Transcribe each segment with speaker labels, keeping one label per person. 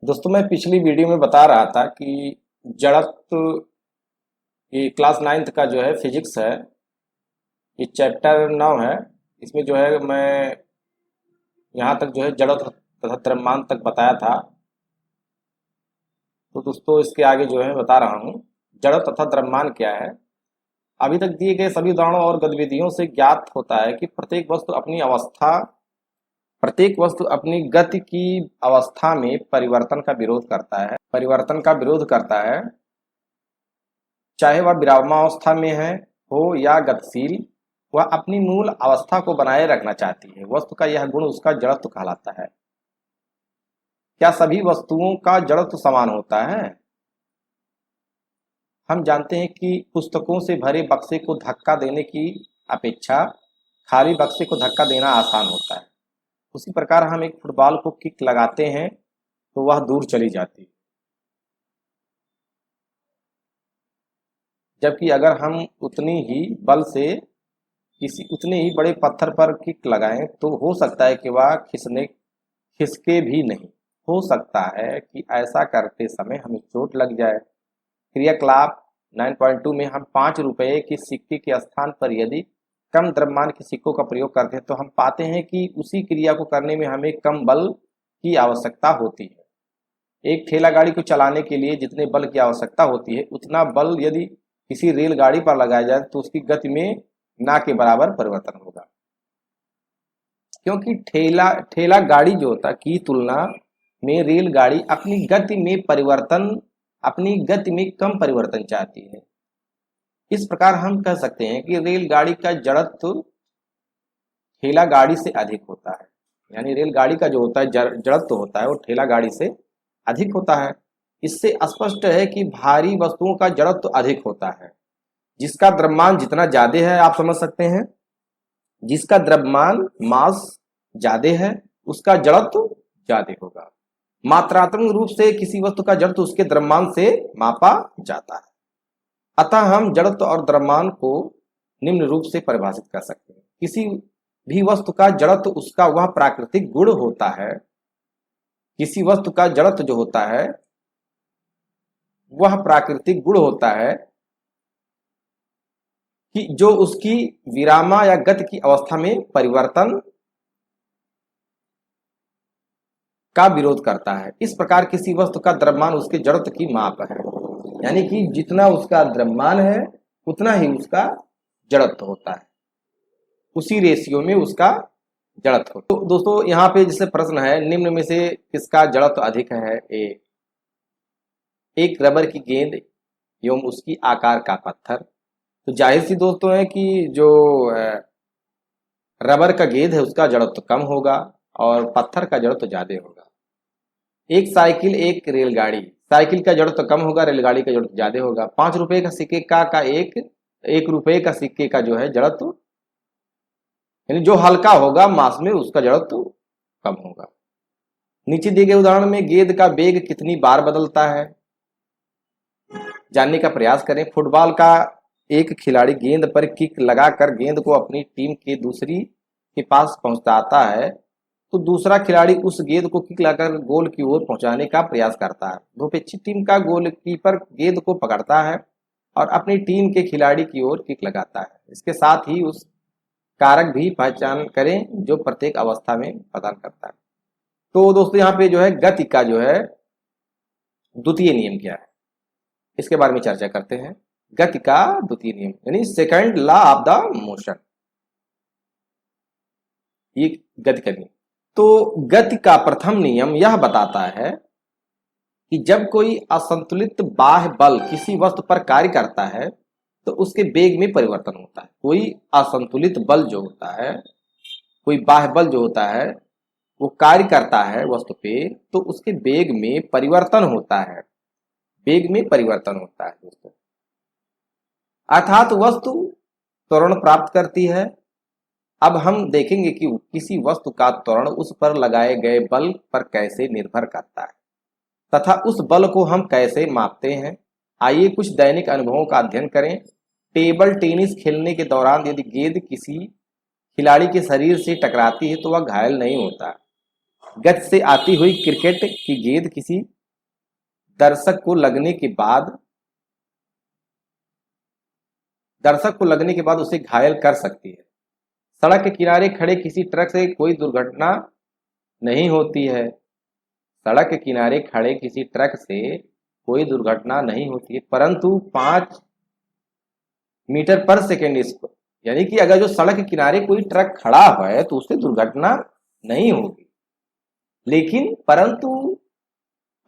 Speaker 1: दोस्तों मैं पिछली वीडियो में बता रहा था कि जड़त्व ये क्लास नाइन्थ का जो है फिजिक्स है। ये चैप्टर 9 है। इसमें जो है मैं यहाँ तक जो है जड़त्व तथा द्रव्यमान तक बताया था। तो दोस्तों इसके आगे जो है बता रहा हूँ जड़त्व तथा द्रव्यमान क्या है। अभी तक दिए गए सभी उदाहरणों और गतिविधियों से ज्ञात होता है कि प्रत्येक वस्तु अपनी गति की अवस्था में परिवर्तन का विरोध करता है, चाहे वह विरामावस्था में है हो या गतिशील। वह अपनी मूल अवस्था को बनाए रखना चाहती है। वस्तु का यह गुण उसका जड़त्व कहलाता है। क्या सभी वस्तुओं का जड़त्व समान होता है? हम जानते हैं कि पुस्तकों से भरे बक्से को धक्का देने की अपेक्षा खाली बक्से को धक्का देना आसान होता है। उसी प्रकार हम एक फुटबॉल को किक लगाते हैं तो वह दूर चली जाती है, जबकि अगर हम उतनी ही बल से उतने ही बड़े पत्थर पर किक लगाएं तो हो सकता है कि वह खिसके भी नहीं। हो सकता है कि ऐसा करते समय हमें चोट लग जाए। क्रियाकलाप 9.2 में हम 5 रुपए के सिक्के के स्थान पर यदि कम द्रव्यमान के सिक्कों का प्रयोग करते हैं तो हम पाते हैं कि उसी क्रिया को करने में हमें कम बल की आवश्यकता होती है। एक ठेला गाड़ी को चलाने के लिए जितने बल की आवश्यकता होती है उतना बल यदि किसी रेलगाड़ी पर लगाया जाए तो उसकी गति में ना के बराबर परिवर्तन होगा, क्योंकि ठेला गाड़ी जो होता की तुलना में रेलगाड़ी अपनी गति में कम परिवर्तन चाहती है। इस प्रकार हम कह सकते हैं कि रेलगाड़ी का जड़त्व ठेला गाड़ी से अधिक होता है। यानी रेलगाड़ी का जो होता है जड़त्व होता है वो ठेला गाड़ी से अधिक होता है। इससे स्पष्ट है कि भारी वस्तुओं का जड़त्व अधिक होता है। जिसका द्रव्यमान जितना ज्यादा है, आप समझ सकते हैं, जिसका द्रव्यमान मास ज्यादा है उसका जड़त्व ज्यादा होगा। मात्रात्मक रूप से किसी वस्तु का जड़त्व उसके द्रव्यमान से मापा जाता है। अतः हम जड़त्व और द्रव्यमान को निम्न रूप से परिभाषित कर सकते हैं। किसी भी वस्तु का जड़त्व उसका वह प्राकृतिक गुण होता है। किसी वस्तु का जड़त्व जो होता है वह प्राकृतिक गुण होता है कि जो उसकी विरामा या गति की अवस्था में परिवर्तन का विरोध करता है। इस प्रकार किसी वस्तु का द्रव्यमान उसके जड़त्व की माप है। यानी कि जितना उसका द्रव्यमान है उतना ही उसका जड़त्व होता है, उसी रेशियो में उसका जड़त्व। तो दोस्तों यहाँ पे जैसे प्रश्न है, निम्न में से किसका जड़त्व अधिक है? एक रबर की गेंद एवं उसकी आकार का पत्थर। तो जाहिर सी दोस्तों है कि जो रबर का गेंद है उसका जड़त्व कम होगा और पत्थर का जड़त्व ज्यादा होगा। एक साइकिल एक रेलगाड़ी, साइकिल का जड़त्व कम होगा, रेलगाड़ी का जड़त्व ज्यादा होगा। 5 रुपए का सिक्के का एक रुपए का सिक्के का जो है जड़त्व, यानी जो हल्का होगा मास में उसका जड़त्व कम होगा। नीचे दिए गए उदाहरण में गेंद का वेग कितनी बार बदलता है जानने का प्रयास करें। फुटबॉल का एक खिलाड़ी गेंद पर किक लगाकर गेंद को अपनी टीम के दूसरी के पास पहुंचाता है तो दूसरा खिलाड़ी उस गेंद को किक लगाकर गोल की ओर पहुंचाने का प्रयास करता है। विपक्षी टीम का गोलकीपर गेंद को पकड़ता है और अपनी टीम के खिलाड़ी की ओर किक लगाता है। इसके साथ ही उस कारक भी पहचान करें जो प्रत्येक अवस्था में प्रदान करता है। तो दोस्तों यहाँ पे जो है गति का जो है द्वितीय नियम क्या है इसके बारे में चर्चा करते हैं। गति का द्वितीय नियम यानी second law of the motion, ये गति का नियम। तो गति का प्रथम नियम यह बताता है कि जब कोई असंतुलित बाह्य बल किसी वस्तु पर कार्य करता है तो उसके वेग में परिवर्तन होता है। कोई असंतुलित बल जो होता है, कोई बाह्य बल जो होता है वो कार्य करता है वस्तु पे तो उसके वेग में परिवर्तन होता है। वेग में परिवर्तन होता है दोस्तों, अर्थात वस्तु त्वरण प्राप्त करती है। अब हम देखेंगे कि किसी वस्तु का त्वरण उस पर लगाए गए बल पर कैसे निर्भर करता है तथा उस बल को हम कैसे मापते हैं। आइए कुछ दैनिक अनुभवों का अध्ययन करें। टेबल टेनिस खेलने के दौरान यदि गेंद किसी खिलाड़ी के शरीर से टकराती है तो वह घायल नहीं होता, गति से आती हुई क्रिकेट की गेंद किसी दर्शक को लगने के बाद उसे घायल कर सकती है। सड़क के किनारे खड़े किसी ट्रक से कोई दुर्घटना नहीं होती है। सड़क के किनारे खड़े किसी ट्रक से कोई दुर्घटना नहीं होती है, परंतु 5 मीटर पर सेकेंड इसको, यानी कि अगर जो सड़क के किनारे कोई ट्रक खड़ा है तो उससे दुर्घटना नहीं होगी, लेकिन परंतु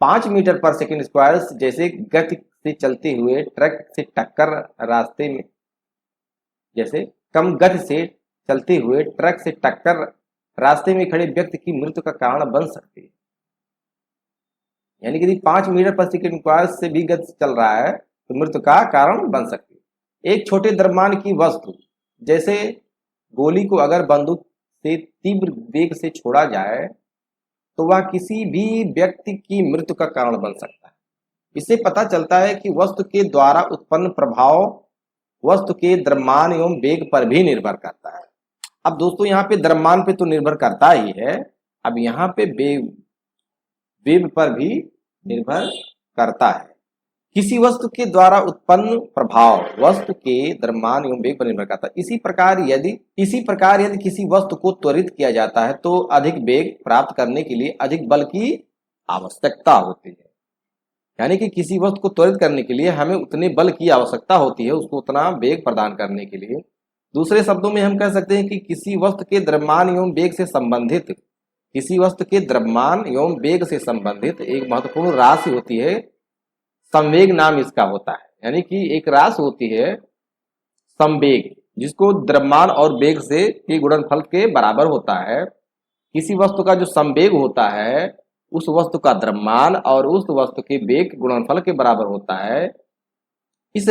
Speaker 1: 5 मीटर पर सेकेंड स्क्वायर जैसे गति से चलते हुए ट्रक से टक्कर रास्ते में, जैसे कम गति से चलते हुए ट्रक से टक्कर रास्ते में खड़े व्यक्ति की मृत्यु का कारण बन सकती है। यानी कि यदि 5 मीटर पर सेकेंड स्क्वायर से भी गति चल रहा है तो मृत्यु का कारण बन सकती है। एक छोटे द्रव्यमान की वस्तु जैसे गोली को अगर बंदूक से तीव्र वेग से छोड़ा जाए तो वह किसी भी व्यक्ति की मृत्यु का कारण बन सकता है। इससे पता चलता है कि वस्तु के द्वारा उत्पन्न प्रभाव वस्तु के द्रव्यमान एवं वेग पर भी निर्भर करता है। अब दोस्तों यहाँ पे द्रव्यमान पे तो निर्भर करता ही है, अब यहाँ पे वेग पर भी निर्भर करता है। किसी वस्तु के द्वारा उत्पन्न प्रभाव वस्तु के द्रव्यमान एवं वेग पर निर्भर करता है। इसी प्रकार यदि किसी वस्तु को त्वरित किया जाता है तो अधिक वेग प्राप्त करने के लिए अधिक बल की आवश्यकता होती है। यानी कि किसी वस्तु को त्वरित करने के लिए हमें उतने बल की आवश्यकता होती है, उसको उतना वेग प्रदान करने के लिए। दूसरे शब्दों में हम कह सकते हैं कि किसी वस्तु के द्रव्यमान एवं वेग से संबंधित एक महत्वपूर्ण राशि होती है, संवेग नाम इसका होता है। यानी कि एक राशि होती है संवेग, जिसको द्रव्यमान और वेग से के गुणनफल के बराबर होता है। किसी वस्तु का जो संवेग होता है उस वस्तु का द्रव्यमान और उस वस्तु के वेग के गुणनफल के बराबर होता है। इस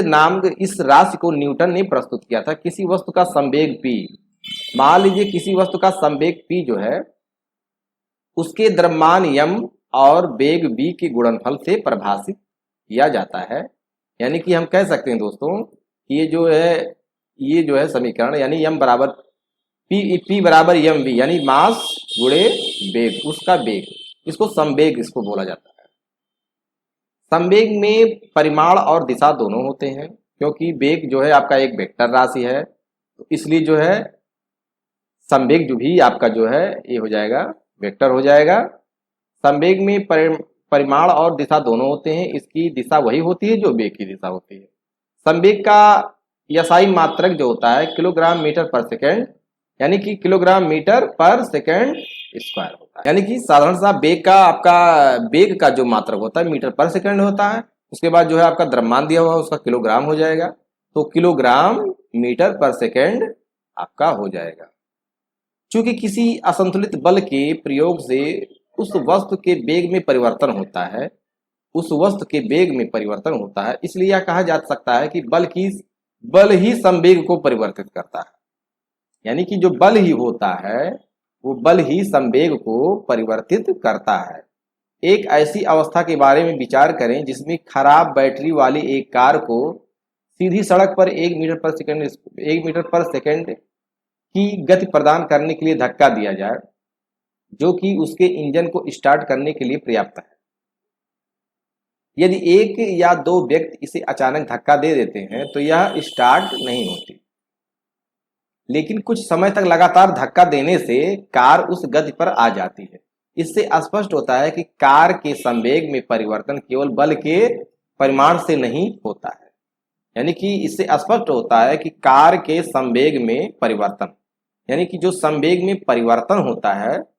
Speaker 1: राशि को न्यूटन ने प्रस्तुत किया था। किसी वस्तु का संवेग p, मान लीजिए किसी वस्तु का संवेग p जो है उसके द्रव्यमान m और वेग v के गुणनफल से परिभाषित किया जाता है। यानी कि हम कह सकते हैं दोस्तों ये जो है समीकरण, यानी m बराबर p बराबर mv, यानी मास गुणे वेग, उसका वेग, इसको संवेग इसको बोला जाता है। संवेग में परिमाण और दिशा दोनों होते हैं, क्योंकि वेग जो है आपका एक वेक्टर राशि है, तो इसलिए जो है संवेग जो भी आपका जो है ये हो जाएगा वेक्टर हो जाएगा। संवेग में परिमाण और दिशा दोनों होते हैं, इसकी दिशा वही होती है जो वेग की दिशा होती है। संवेग का यासाई मात्रक जो होता है किलोग्राम मीटर पर सेकेंड, यानी कि किलोग्राम मीटर पर सेकेंड स्क्वायर होता है। यानी कि साधारण सा वेग का जो मात्रक होता है मीटर पर सेकेंड होता है, उसके बाद जो है आपका द्रव्यमान दिया हुआ है उसका किलोग्राम हो जाएगा, तो किलोग्राम मीटर पर सेकेंड आपका हो जाएगा। चूंकि किसी असंतुलित बल के प्रयोग से उस वस्तु के वेग में परिवर्तन होता है, इसलिए यह कहा जा सकता है कि बल ही संवेग को परिवर्तित करता है। यानी कि जो बल ही होता है वो बल ही संवेग को परिवर्तित करता है। एक ऐसी अवस्था के बारे में विचार करें जिसमें खराब बैटरी वाली एक कार को सीधी सड़क पर 1 मीटर पर सेकेंड की गति प्रदान करने के लिए धक्का दिया जाए, जो कि उसके इंजन को स्टार्ट करने के लिए पर्याप्त है। यदि एक या दो व्यक्ति इसे अचानक धक्का दे देते हैं तो यह स्टार्ट नहीं होती, लेकिन कुछ समय तक लगातार धक्का देने से कार उस गति पर आ जाती है। इससे स्पष्ट होता है कि कार के संवेग में परिवर्तन केवल बल के परिमाण से नहीं होता है। यानी कि इससे स्पष्ट होता है कि कार के संवेग में परिवर्तन, यानी कि जो संवेग में परिवर्तन होता है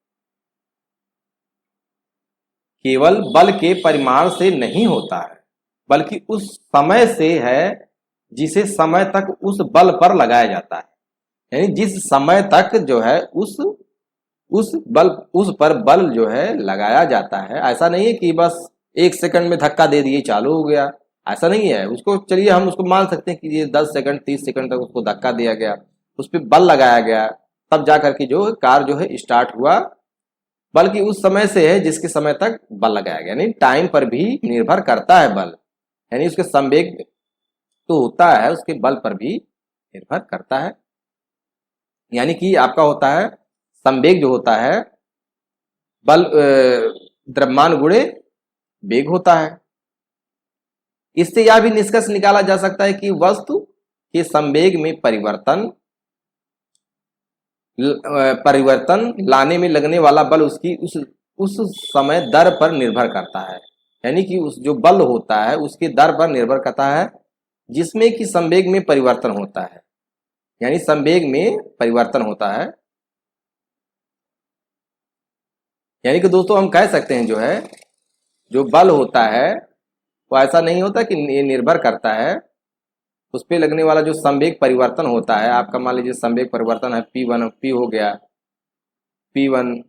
Speaker 1: केवल बल के परिमाण से नहीं होता है, बल्कि उस समय से है जिसे समय तक उस बल पर लगाया जाता है। यानी जिस समय तक जो है उस पर बल जो है लगाया जाता है। ऐसा नहीं है कि बस 1 सेकंड में धक्का दे दिए चालू हो गया, ऐसा नहीं है। उसको चलिए हम उसको मान सकते हैं कि ये 10 सेकंड 30 सेकंड तक उसको धक्का दिया गया, उस पर बल लगाया गया, तब जाकर के जो कार जो है स्टार्ट हुआ। बल्कि उस समय से है जिसके समय तक बल लगाया गया, यानी टाइम पर भी निर्भर करता है बल, यानी उसके संवेग तो होता है उसके बल पर भी निर्भर करता है। यानी कि आपका होता है संवेग जो होता है बल द्रव्यमान गुणे वेग होता है। इससे यह भी निष्कर्ष निकाला जा सकता है कि वस्तु के संवेग में परिवर्तन लाने में लगने वाला बल उसकी उस समय दर पर निर्भर करता है। यानी कि उस जो बल होता है उसके दर पर निर्भर करता है जिसमें कि संवेग में परिवर्तन होता है। यानी संवेग में परिवर्तन होता है। यानी कि दोस्तों हम कह सकते हैं जो बल होता है वो ऐसा नहीं होता कि ये निर्भर करता है उस पर लगने वाला जो संवेग परिवर्तन होता है। आपका मान लीजिए संवेग परिवर्तन है P1, P हो गया P1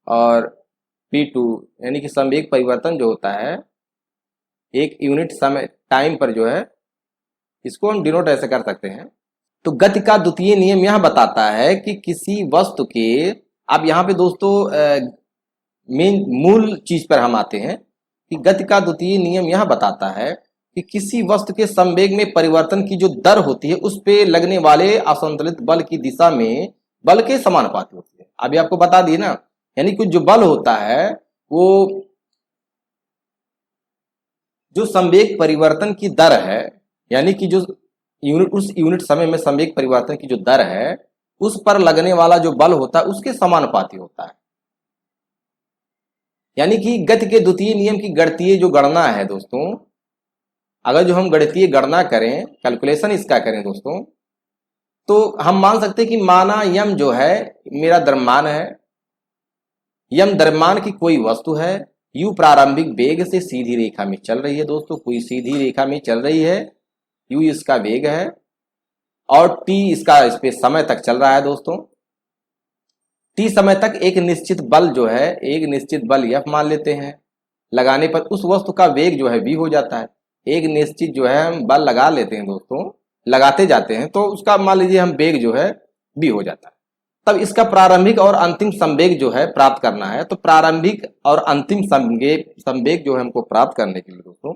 Speaker 1: और P2, यानी कि संवेग परिवर्तन जो होता है एक यूनिट समय टाइम पर जो है, इसको हम डिनोट ऐसे कर सकते हैं। तो गति का द्वितीय नियम यह बताता है कि किसी वस्तु के, अब यहाँ पे दोस्तों मेन मूल चीज पर हम आते हैं कि गति का द्वितीय नियम यह बताता है कि किसी वस्तु के संवेग में परिवर्तन की जो दर होती है उस पे लगने वाले असंतुलित बल की दिशा में बल के समानुपाती होती है। अभी आपको बता दिए ना, यानी कि जो बल होता है वो जो संवेग परिवर्तन की दर है, यानी कि जो उस यूनिट समय में संवेग परिवर्तन की जो दर है उस पर लगने वाला जो बल होता है उसके समानुपाती होता है। यानी कि गति के द्वितीय नियम की गणितीय जो गणना है दोस्तों, अगर जो हम गणितीय गणना करें, कैलकुलेशन इसका करें दोस्तों, तो हम मान सकते हैं कि माना यम जो है मेरा द्रव्यमान है, यम द्रव्यमान की कोई वस्तु है, यू प्रारंभिक वेग से सीधी रेखा में चल रही है दोस्तों, कोई सीधी रेखा में चल रही है, यू इसका वेग है और टी इसका इस पे समय तक चल रहा है दोस्तों। टी समय तक एक निश्चित बल जो है, एक निश्चित बल एफ मान लेते हैं, लगाने पर उस वस्तु का वेग जो है v हो जाता है। एक निश्चित जो है हम बल लगा लेते हैं दोस्तों, लगाते जाते हैं तो उसका मान लीजिए हम वेग जो है v हो जाता है। तब इसका प्रारंभिक और अंतिम संवेग जो है प्राप्त करना है। तो प्रारंभिक और अंतिम संवेग जो है हमको प्राप्त करने के लिए दोस्तों,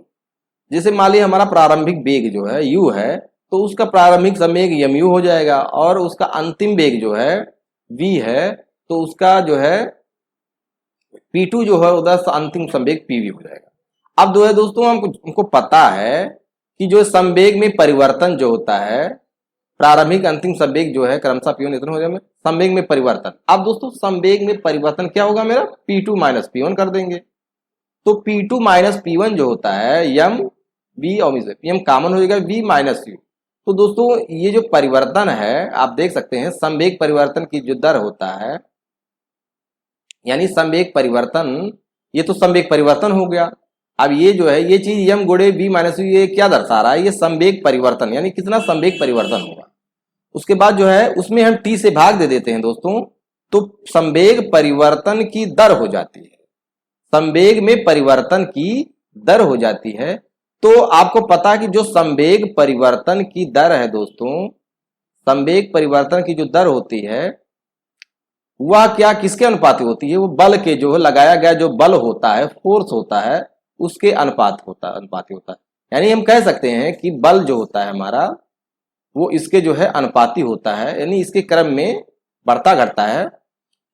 Speaker 1: जैसे मान लीजिए हमारा प्रारंभिक वेग जो है u है, तो उसका प्रारंभिक संवेग mu हो जाएगा और उसका अंतिम वेग जो है v है, तो उसका जो है P2 जो है उधर अंतिम संवेग PV हो जाएगा। अब जो है दोस्तों हमको पता है कि जो संवेग में परिवर्तन जो होता है, प्रारंभिक अंतिम संवेग जो है क्रमशः P1 इतना हो जाएगा, संवेग में परिवर्तन। अब दोस्तों संवेग में परिवर्तन क्या होगा मेरा, P2 माइनस P1 कर देंगे। तो P2 माइनस P1 जो होता है यम V और यम कॉमन हो जाएगा V माइनस U। तो दोस्तों ये जो परिवर्तन है आप देख सकते हैं, संवेग परिवर्तन की जो दर होता है, यानी संवेग परिवर्तन, ये तो संवेग परिवर्तन हो गया। अब ये जो है ये चीज यम गुणे बी माइनस ये क्या दर्शा रहा है, ये संवेग परिवर्तन, यानी कितना संवेग परिवर्तन होगा। उसके बाद जो है उसमें हम टी से भाग दे देते हैं दोस्तों, तो संवेग परिवर्तन की दर हो जाती है, संवेग में परिवर्तन की दर हो जाती है। तो आपको पता है कि जो संवेग परिवर्तन की दर है दोस्तों, संवेग परिवर्तन की जो दर होती है वह क्या किसके अनुपाती होती है, वो बल के जो लगाया गया जो बल होता है, फोर्स होता है, उसके अनुपाती होता है। यानी हम कह सकते हैं कि बल जो होता है हमारा वो इसके जो है अनुपाती होता है, यानी इसके क्रम में बढ़ता घटता है।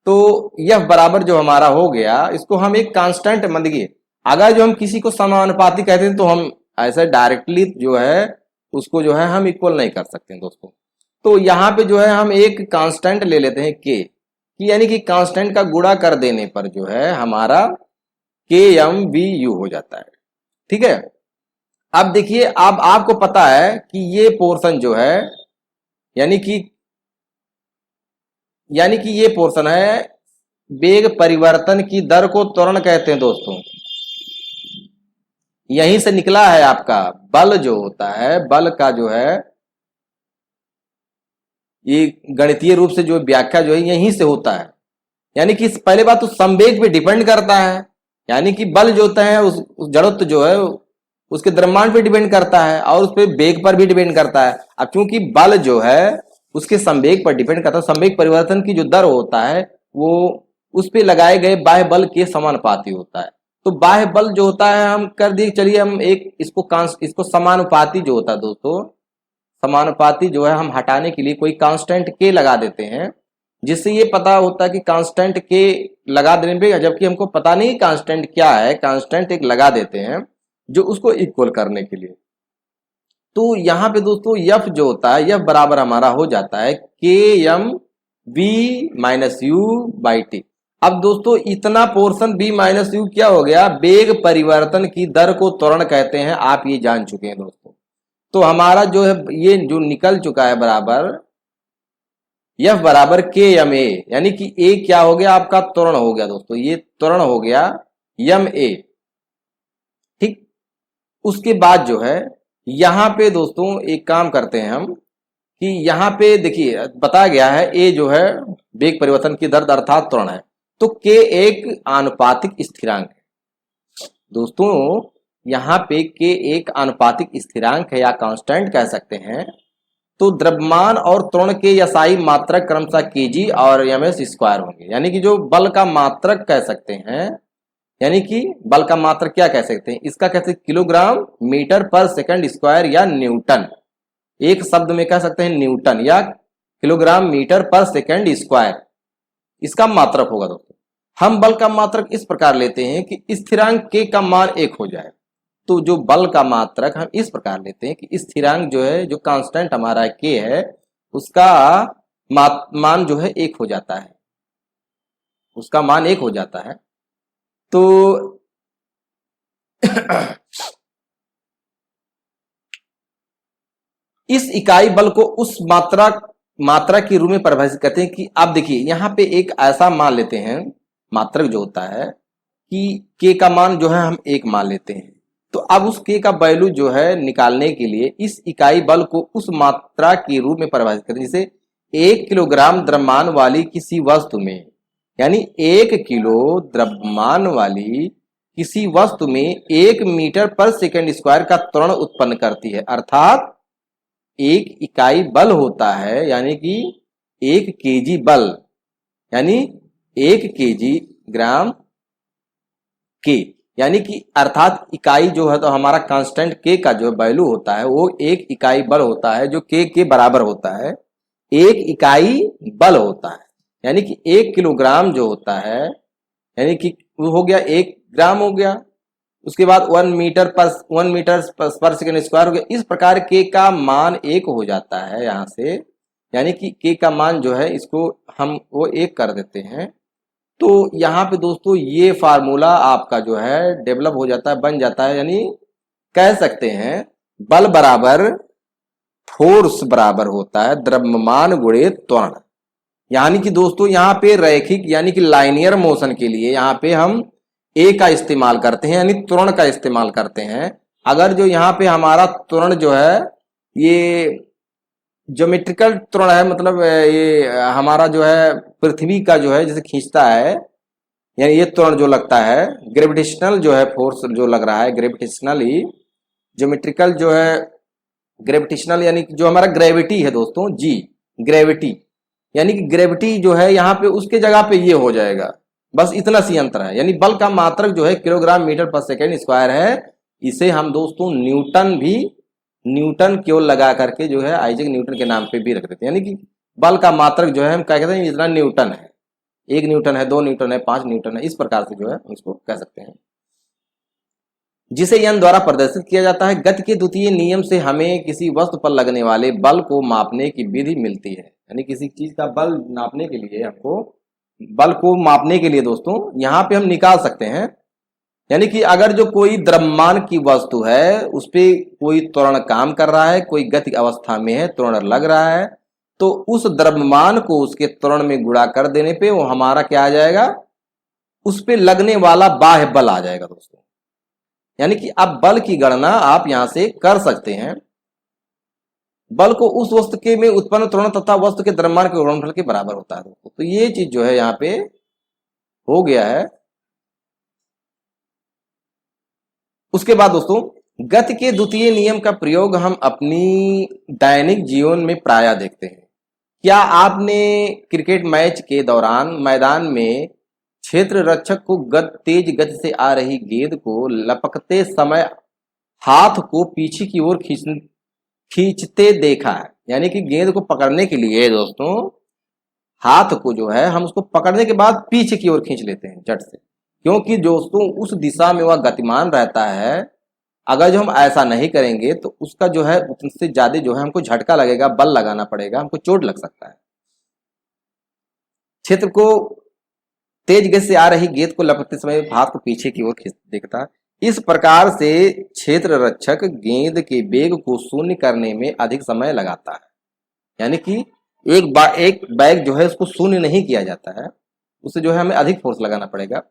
Speaker 1: तो यह बराबर जो हमारा हो गया, इसको हम एक कांस्टेंट मान लीजिए, अगर जो हम किसी को समानुपाती कहते हैं तो हम ऐसे डायरेक्टली जो है उसको जो है हम इक्वल नहीं कर सकते हैं दोस्तों। तो यहाँ पे जो है हम एक कांस्टेंट ले लेते हैं के, कि यानी कि कांस्टेंट का गुणा कर देने पर जो है हमारा के एम वी यू हो जाता है। ठीक है, अब देखिए अब आपको पता है कि ये पोर्शन जो है यानी कि ये पोर्शन है वेग परिवर्तन की दर को त्वरण कहते हैं दोस्तों। यहीं से निकला है आपका बल जो होता है, बल का जो है ये गणितीय रूप से जो व्याख्या जो है यहीं से होता है। यानी कि पहले बात तो संवेग पे डिपेंड करता है, यानी कि बल जो होता है उस जड़त्व जो है उसके द्रव्यमान पे डिपेंड करता है और उस पे वेग पर भी डिपेंड करता है। अब चूंकि बल जो है उसके संवेग पर डिपेंड करता है, संवेग परिवर्तन की जो दर होता है वो उस पे लगाए गए बाह्य बल के समानुपाती होता है। तो बाह्य बल जो होता है हम कर दिए, चलिए हम एक इसको समानुपाती जो होता है दोस्तों, समानुपाती जो है हम हटाने के लिए कोई कांस्टेंट के लगा देते हैं, जिससे ये पता होता है कि कांस्टेंट के लगा देने पे, जबकि हमको पता नहीं कांस्टेंट क्या है, कांस्टेंट एक लगा देते हैं जो उसको इक्वल करने के लिए। तो यहाँ पे दोस्तों यफ जो होता है, यफ बराबर हमारा हो जाता है के M B minus U by T. अब दोस्तों इतना पोर्शन बी माइनस यू क्या हो गया, वेग परिवर्तन की दर को त्वरण कहते हैं, आप ये जान चुके हैं दोस्तों। तो हमारा जो है ये जो निकल चुका है बराबर एफ बराबर के एम ए, यानी कि ए क्या हो गया आपका, त्वरण हो गया दोस्तों, ये त्वरण हो गया एम ए। ठीक, उसके बाद जो है यहां पे दोस्तों एक काम करते हैं हम कि यहां पे देखिए बताया गया है ए जो है वेग परिवर्तन की दर अर्थात त्वरण है, तो के एक आनुपातिक स्थिरांक है दोस्तों। यहां पे के एक आनुपातिक स्थिरांक है या कांस्टेंट कह सकते हैं। तो द्रव्यमान और त्वरण के यसाई मात्रक क्रमशः केजी और एमएस स्क्वायर होंगे, यानी कि जो बल का मात्रक कह सकते हैं, यानी कि बल का मात्रक क्या कह सकते हैं, इसका कहते हैं किलोग्राम मीटर पर सेकंड स्क्वायर या न्यूटन। एक शब्द में कह सकते हैं न्यूटन या किलोग्राम मीटर पर सेकंड स्क्वायर, इसका मात्रक होगा दोस्तों। हम बल का मात्रक इस प्रकार लेते हैं कि स्थिरांक के का मान 1 हो जाए। तो जो बल का मात्रक हम इस प्रकार लेते हैं कि स्थिरांक जो है, जो कांस्टेंट हमारा के है, उसका मान जो है 1 हो जाता है, उसका मान 1 हो जाता है। तो इस इकाई बल को उस मात्रा के रूप में परिभाषित करते हैं कि आप देखिए यहां पे एक ऐसा मान लेते हैं, मात्रक जो होता है कि के का मान जो है हम 1 मान लेते हैं। तो अब उस के का वैल्यू जो है निकालने के लिए इस इकाई बल को उस मात्रा के रूप में परिभाषित करते हैं, जैसे 1 किलोग्राम द्रव्यमान वाली किसी वस्तु में, यानी 1 किलो द्रव्यमान वाली किसी वस्तु में 1 मीटर पर सेकंड स्क्वायर का त्वरण उत्पन्न करती है, अर्थात 1 इकाई बल होता है, यानी कि 1 केजी बल, यानी 1 केजी ग्राम के, यानी कि अर्थात इकाई जो है, तो हमारा कांस्टेंट के का जो वैल्यू होता है वो 1 इकाई बल होता है, जो के बराबर होता है 1 इकाई बल होता है, यानी कि 1 किलोग्राम जो होता है, यानी कि वो हो गया 1 ग्राम हो गया, उसके बाद 1 मीटर पर सेकंड स्क्वायर हो गया। इस प्रकार के का मान 1 हो जाता है यहां से, यानी कि के का मान जो है इसको हम वो 1 कर देते हैं। तो यहाँ पे दोस्तों ये फार्मूला आपका जो है डेवलप हो जाता है, बन जाता है, यानी कह सकते हैं बल बराबर फोर्स बराबर होता है द्रव्यमान गुणे त्वरण। यानी कि दोस्तों यहाँ पे रैखिक यानी कि लाइनियर मोशन के लिए यहाँ पे हम ए का इस्तेमाल करते हैं, यानी त्वरण का इस्तेमाल करते हैं। अगर जो यहाँ पे हमारा त्वरण जो है ये ज्योमेट्रिकल त्वरण है, मतलब ये हमारा जो है पृथ्वी का जो है जैसे खींचता है, यानी ये त्वरण जो लगता है ग्रेविटेशनल जो है फोर्स जो लग रहा है, ग्रेविटेशनली ज्योमेट्रिकल जो है ग्रेविटेशनल, यानी कि जो हमारा ग्रेविटी है दोस्तों जी, ग्रेविटी यानी कि ग्रेविटी जो है यहाँ पे उसके जगह पे ये हो जाएगा, बस इतना सी अंतर है। यानी बल का मात्रक जो है किलोग्राम मीटर पर सेकेंड स्क्वायर है, इसे हम दोस्तों न्यूटन केवल लगा करके जो है आइजैक न्यूटन के नाम पे भी रख देते हैं, यानी कि बल का मात्रक जो है हम क्या कहते हैं इतना न्यूटन है, 1 न्यूटन है, 2 न्यूटन है, 5 न्यूटन है, इस प्रकार से जो है उसको कह सकते हैं, जिसे यन द्वारा प्रदर्शित किया जाता है। गति के द्वितीय नियम से हमें किसी वस्तु पर लगने वाले बल को मापने की विधि मिलती है, यानी किसी चीज का बल नापने के लिए हमको बल को मापने के लिए दोस्तों यहाँ पे हम निकाल सकते हैं, यानी कि अगर जो कोई द्रव्यमान की वस्तु है उस पर कोई त्वरण काम कर रहा है, कोई गति अवस्था में है, त्वरण लग रहा है, तो उस द्रव्यमान को उसके त्वरण में गुणा कर देने पे वो हमारा क्या आ जाएगा, उस पे लगने वाला बाह्य बल आ जाएगा दोस्तों। यानी कि अब बल की गणना आप यहां से कर सकते हैं। बल को उस वस्तु के में उत्पन्न त्वरण तथा वस्तु के द्रव्यमान के गुणनफल के बराबर होता है दोस्तों। तो ये चीज जो है यहाँ पे हो गया है। उसके बाद दोस्तों गति के द्वितीय नियम का प्रयोग हम अपनी दैनिक जीवन में प्रायः देखते हैं। क्या आपने क्रिकेट मैच के दौरान मैदान में क्षेत्र रक्षक को तेज गति से आ रही गेंद को लपकते समय हाथ को पीछे की ओर खींचते देखा है? यानी कि गेंद को पकड़ने के लिए दोस्तों हाथ को जो है हम उसको पकड़ने के बाद पीछे की ओर खींच लेते हैं झट से, क्योंकि दोस्तों उस दिशा में वह गतिमान रहता है। अगर जो हम ऐसा नहीं करेंगे तो उसका जो है उससे ज्यादा जो है हमको झटका लगेगा, बल लगाना पड़ेगा, हमको चोट लग सकता है। क्षेत्र को तेज गति से आ रही गेंद को लपकते समय हाथ को पीछे की ओर खींच देखता है। इस प्रकार से क्षेत्र रक्षक गेंद के वेग को शून्य करने में अधिक समय लगाता है। यानी कि एक बैग जो है उसको शून्य नहीं किया जाता है, उसे जो है हमें अधिक फोर्स लगाना पड़ेगा,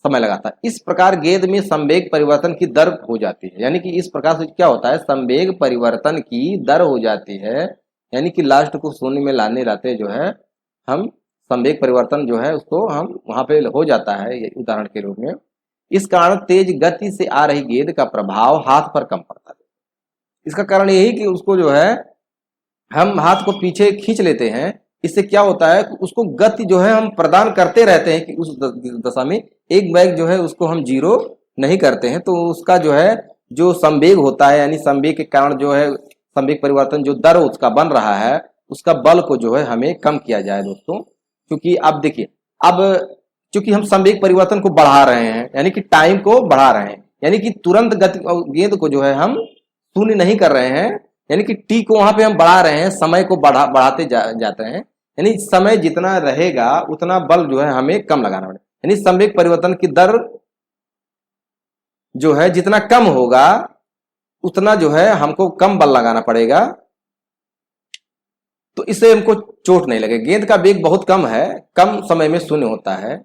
Speaker 1: समय लगाता है। इस प्रकार गेंद में संवेग परिवर्तन की दर हो जाती है। यानी कि इस प्रकार से क्या होता है, संवेग परिवर्तन की दर हो जाती है। यानी कि लास्ट को शून्य में लाने लाते जो है हम संवेग परिवर्तन जो है उसको हम वहां पे हो जाता है, उदाहरण के रूप में। इस कारण तेज गति से आ रही गेंद का प्रभाव हाथ पर कम पड़ता है। इसका कारण यही कि उसको जो है हम हाथ को पीछे खींच लेते हैं। इससे क्या होता है कि उसको गति जो है हम प्रदान करते रहते हैं कि उस दशा में एक बैग जो है उसको हम जीरो नहीं करते हैं, तो उसका जो है जो संवेग होता है, यानी संवेग के कारण जो है संवेग परिवर्तन जो दर उसका बन रहा है, उसका बल को जो है हमें कम किया जाए दोस्तों। क्योंकि अब देखिए, अब चूंकि हम संवेग परिवर्तन को बढ़ा रहे हैं, यानी कि टाइम को बढ़ा रहे हैं, यानी कि तुरंत गति गेंद को जो है हम शून्य नहीं कर रहे हैं, यानी कि टी को वहां पे हम बढ़ा रहे हैं, समय को बढ़ाते जाते हैं। यानी समय जितना रहेगा उतना बल जो है हमें कम लगाना पड़ेगा। यानी संवेग परिवर्तन की दर जो है जितना कम होगा उतना जो है हमको कम बल लगाना पड़ेगा, तो इससे हमको चोट नहीं लगे। गेंद का वेग बहुत कम है, कम समय में शून्य होता है।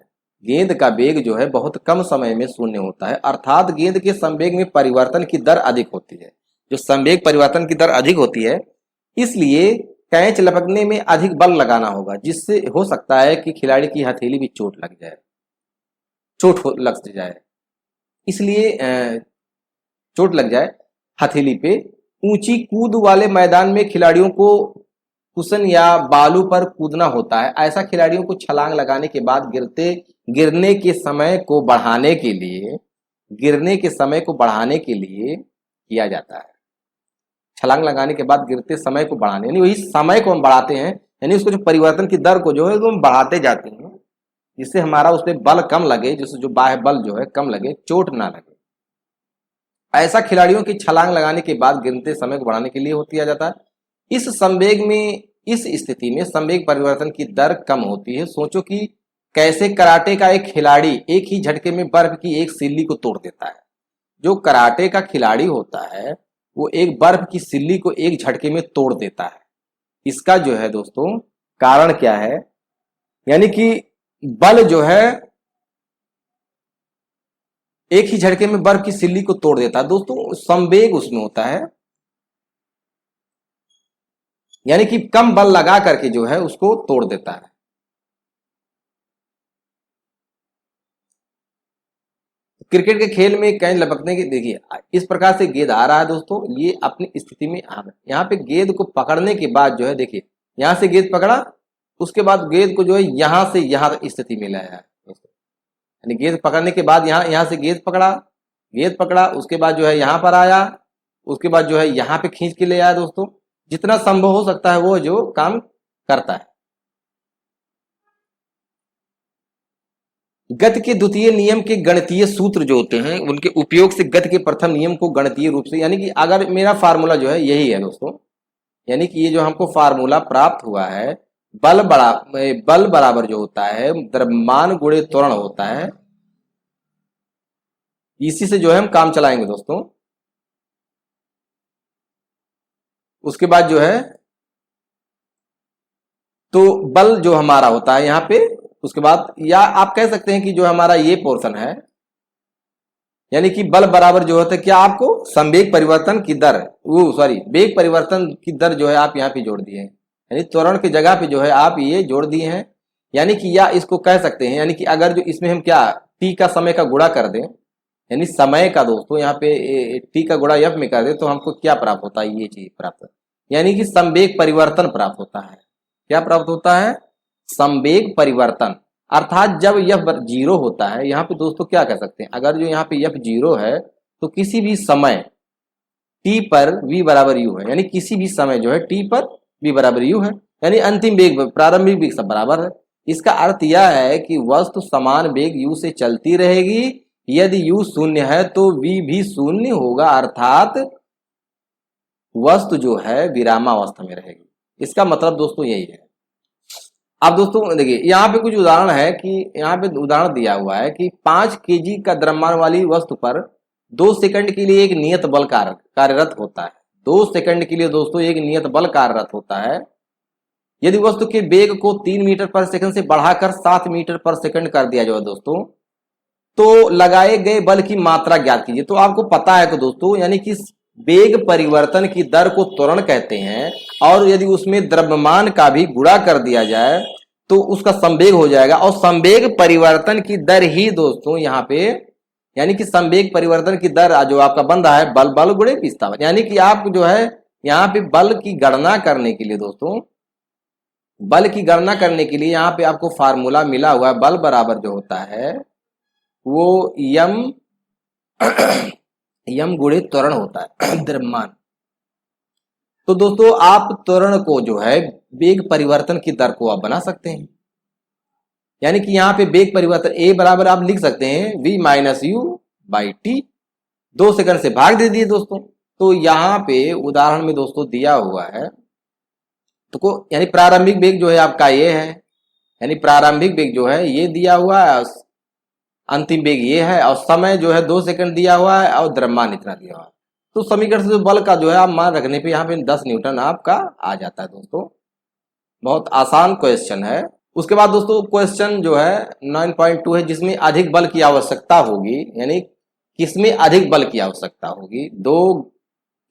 Speaker 1: गेंद का वेग जो है बहुत कम समय में शून्य होता है, अर्थात गेंद के संवेग में परिवर्तन की दर अधिक होती है। जो संवेग परिवर्तन की दर अधिक होती है, इसलिए कैच लपकने में अधिक बल लगाना होगा, जिससे हो सकता है कि खिलाड़ी की हथेली भी चोट लग जाए, लग जाए। इसलिए चोट लग जाए हथेली पे। ऊंची कूद वाले मैदान में खिलाड़ियों को कुशन या बालू पर कूदना होता है। ऐसा खिलाड़ियों को छलांग लगाने के बाद गिरने के समय को बढ़ाने के लिए किया जाता है। छलांग लगाने के बाद गिरते समय को बढ़ाने, यानी वही समय को हम बढ़ाते हैं, यानी उसको जो परिवर्तन की दर को जो है हम बढ़ाते जाते हैं, जिससे हमारा उस पर बल कम लगे, जिससे जो बाह्य बल जो है कम लगे, चोट ना लगे। ऐसा खिलाड़ियों की छलांग लगाने के बाद गिरते समय को बढ़ाने के लिए किया जाता है। इस स्थिति में संवेग परिवर्तन की दर कम होती है। सोचो कि कैसे कराटे का एक खिलाड़ी एक ही झटके में बर्फ की एक सिल्ली को तोड़ देता है। जो कराटे का खिलाड़ी होता है वो एक बर्फ की सिल्ली को एक झटके में तोड़ देता है। इसका जो है दोस्तों कारण क्या है, यानी कि बल जो है एक ही झटके में बर्फ की सिल्ली को तोड़ देता है दोस्तों, संवेग उसमें होता है, यानी कि कम बल लगा करके जो है उसको तोड़ देता है। क्रिकेट के खेल में कैच लपकने की देखिए इस प्रकार से गेंद आ रहा है दोस्तों, ये अपनी स्थिति में यहाँ पे गेंद को पकड़ने के बाद जो है देखिए यहां से गेंद पकड़ा, उसके बाद गेंद को जो है यहां से यहां स्थिति में लाया है। यानी गेंद पकड़ने के बाद यहां से गेंद पकड़ा, उसके बाद जो है यहां पर आया, उसके बाद जो है यहां पे खींच के ले आया दोस्तों। जितना संभव हो सकता है वो जो काम करता है। गति के द्वितीय नियम के गणितीय सूत्र जो होते हैं उनके उपयोग से गति के प्रथम नियम को गणितीय रूप से, यानी कि अगर मेरा फार्मूला जो है यही है दोस्तों, यानी कि ये जो हमको फार्मूला प्राप्त हुआ है, बल बराबर जो होता है द्रव्यमान गुणे त्वरण होता है, इसी से जो है हम काम चलाएंगे दोस्तों। उसके बाद जो है तो बल जो हमारा होता है यहाँ पे, उसके बाद या आप कह सकते हैं कि जो हमारा ये पोर्शन है, यानी कि बल बराबर जो होता है क्या, आपको संवेग परिवर्तन की दर वेग परिवर्तन की दर जो है आप यहाँ पे जोड़ दिए हैं, यानी त्वरण की जगह पे जो है आप ये जोड़ दिए हैं। यानी कि या इसको कह सकते हैं, यानी कि अगर जो इसमें हम क्या टी का समय का गुणा कर दें, यानी समय का दोस्तों यहाँ पे टी का गुणा एफ में कर दे, तो हमको क्या प्राप्त होता है, ये चीज प्राप्त, यानी कि संवेग परिवर्तन प्राप्त होता है। क्या प्राप्त होता है, संवेग परिवर्तन। अर्थात जब एफ जीरो होता है, यहाँ पे दोस्तों क्या कह सकते हैं, अगर जो यहाँ पे एफ जीरो है तो किसी भी समय टी पर v बराबर यू है, यानी किसी भी समय जो है टी पर v बराबर यू है। यानी अंतिम वेग प्रारंभिक वेग सब बराबर है। इसका अर्थ यह है कि वस्तु समान वेग u से चलती रहेगी, यदि u शून्य है तो v भी शून्य होगा, अर्थात वस्तु जो है विरामावस्था में रहेगी। इसका मतलब दोस्तों यही है। अब दोस्तों देखिए यहाँ पे कुछ उदाहरण है कि यहाँ पे उदाहरण दिया हुआ है कि 5 केजी का द्रव्यमान वाली वस्तु पर 2 सेकंड के लिए एक नियत बल कार्यरत होता है। 2 सेकंड के लिए दोस्तों एक नियत बल कार्यरत होता है। यदि वस्तु के वेग को 3 मीटर पर सेकंड से बढ़ाकर 7 मीटर पर सेकंड कर दिया जाए दोस्तों, तो लगाए गए बल की मात्रा ज्ञात कीजिए। तो आपको पता है कि दोस्तों यानी कि वेग परिवर्तन की दर को त्वरण कहते हैं, और यदि उसमें द्रव्यमान का भी गुणा कर दिया जाए तो उसका संवेग हो जाएगा। और संवेग परिवर्तन की दर ही दोस्तों यहाँ पे यानी कि संवेग परिवर्तन की दर जो आपका बन रहा है बल गुणे विस्थापन। यानी कि आप जो है यहाँ पे बल की गणना करने के लिए दोस्तों, बल की गणना करने के लिए यहाँ पे आपको फार्मूला मिला हुआ है। बल बराबर जो होता है वो यम गुणे त्वरण होता है द्रव्यमान। तो दोस्तों आप त्वरण को जो है वेग परिवर्तन की दर को आप बना सकते हैं। यानी कि यहाँ पे वेग परिवर्तन a बराबर आप लिख सकते हैं v minus U by T, 2 second से भाग दे दिए दोस्तों। तो यहाँ पे उदाहरण में दोस्तों दिया हुआ है तो यानी प्रारंभिक वेग जो है आपका ये है, यानी प्रारंभिक वेग जो है ये दिया हुआ है, अंतिम वेग ये है, और समय जो है 2 सेकंड दिया हुआ है, और द्रव्यमान इतना दिया हुआ है। तो समीकरण से जो बल का जो है आप मान रखने पे यहाँ पे 10 न्यूटन आपका आ जाता है दोस्तों। बहुत आसान क्वेश्चन है। उसके बाद दोस्तों क्वेश्चन जो है 9.2 है, जिसमें अधिक बल की आवश्यकता होगी। यानी किसमें अधिक बल की आवश्यकता होगी? 2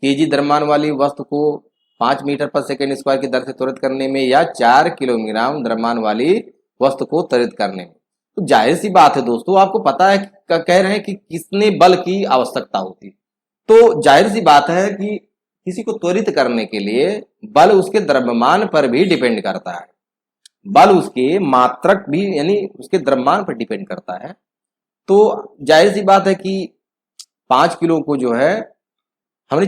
Speaker 1: केजी द्रव्यमान वाली वस्तु को 5 मीटर पर सेकेंड स्क्वायर की दर से त्वरित करने में, या 4 किलोग्राम द्रव्यमान वाली वस्तु को त्वरित करने में। तो जाहिर सी बात है दोस्तों, आपको पता है कह रहे हैं कि किसने बल की आवश्यकता होती, तो जाहिर सी बात है कि किसी को त्वरित करने के लिए बल उसके द्रव्यमान पर भी डिपेंड करता है। बल उसके मात्रक भी यानी उसके द्रव्यमान पर डिपेंड करता है। तो जाहिर सी बात है कि 5 किलो को जो है हमने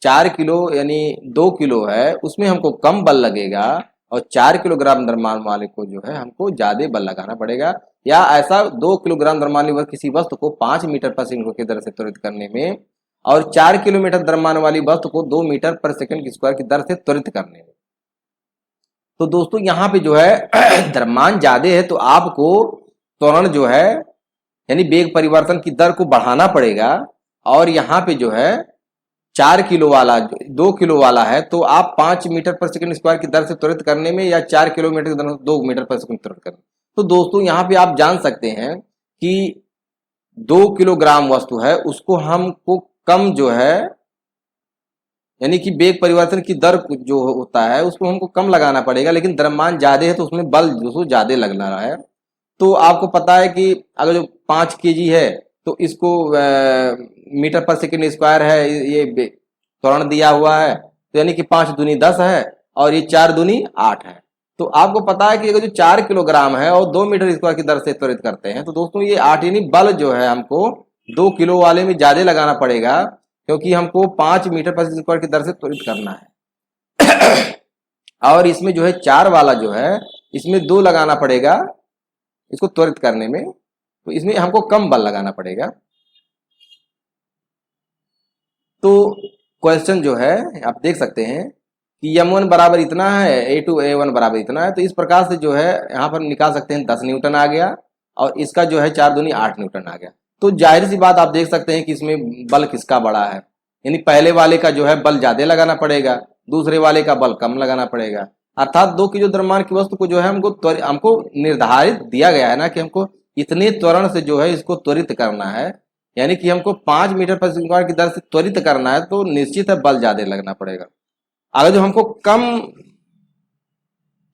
Speaker 1: 4 किलो यानी 2 किलो है, उसमें हमको कम बल लगेगा, और 4 किलोग्राम द्रव्यमान वाले को जो है हमको ज्यादा बल लगाना पड़ेगा। या ऐसा 2 किलोग्राम द्रव्यमान वाली किसी वस्तु को 5 मीटर पर सेकंड की दर से त्वरित करने में, और 4 किलोमीटर द्रव्यमान वाली वस्तु को 2 मीटर पर सेकंड की स्क्वायर की दर से त्वरित करने में। तो दोस्तों यहाँ पे जो है द्रव्यमान ज्यादा है तो आपको त्वरण जो है यानी वेग परिवर्तन की दर को बढ़ाना पड़ेगा। और यहाँ पे जो है 4 किलो वाला 2 किलो वाला है तो आप 5 मीटर पर सेकंड स्क्वायर की दर से त्वरित करने में, या 4 किलोमीटर की दर 2 मीटर पर सेकंड त्वरित करने में। तो दोस्तों यहाँ पे आप जान सकते हैं कि 2 किलोग्राम वस्तु है उसको हमको कम जो है यानी कि वेग परिवर्तन की दर जो होता है उसको हमको कम लगाना पड़ेगा, लेकिन द्रव्यमान ज्यादा है तो उसमें बल जो ज्यादा लगना रहा है। तो आपको पता है कि अगर जो 5 केजी है तो इसको मीटर पर सेकंड स्क्वायर है, ये त्वरण दिया हुआ है, तो यानी कि 5 दूनी 10 है, और ये 4 दूनी 8 है। तो आपको पता है कि अगर जो 4 किलोग्राम है और 2 मीटर स्क्वायर की दर से त्वरित करते हैं, तो दोस्तों ये 8 यानी बल जो है हमको 2 किलो वाले में ज्यादा लगाना पड़ेगा, क्योंकि हमको 5 मीटर पर स्क्वायर की दर से त्वरित करना है। और इसमें जो है 4 वाला जो है इसमें 2 लगाना पड़ेगा इसको त्वरित करने में, तो इसमें हमको कम बल लगाना पड़ेगा। तो क्वेश्चन जो है आप देख सकते हैं कि m1 बराबर इतना है, a2 a1 बराबर इतना है। तो इस प्रकार से जो है यहाँ पर निकाल सकते हैं 10 न्यूटन आ गया, और इसका जो है 4 दूनी 8 न्यूटन आ गया। तो जाहिर सी बात आप देख सकते हैं कि इसमें बल किसका बड़ा है, यानी पहले वाले का जो है बल ज्यादा लगाना पड़ेगा, दूसरे वाले का बल कम लगाना पड़ेगा। अर्थात 2 किलो द्रव्यमान की वस्तु को जो है हमको निर्धारित दिया गया है ना कि हमको इतने त्वरण से जो है इसको त्वरित करना है, यानी कि हमको 5 मीटर पर सेकंड की दर से त्वरित करना है, तो निश्चित है बल ज्यादा लगना पड़ेगा। अगर जो हमको कम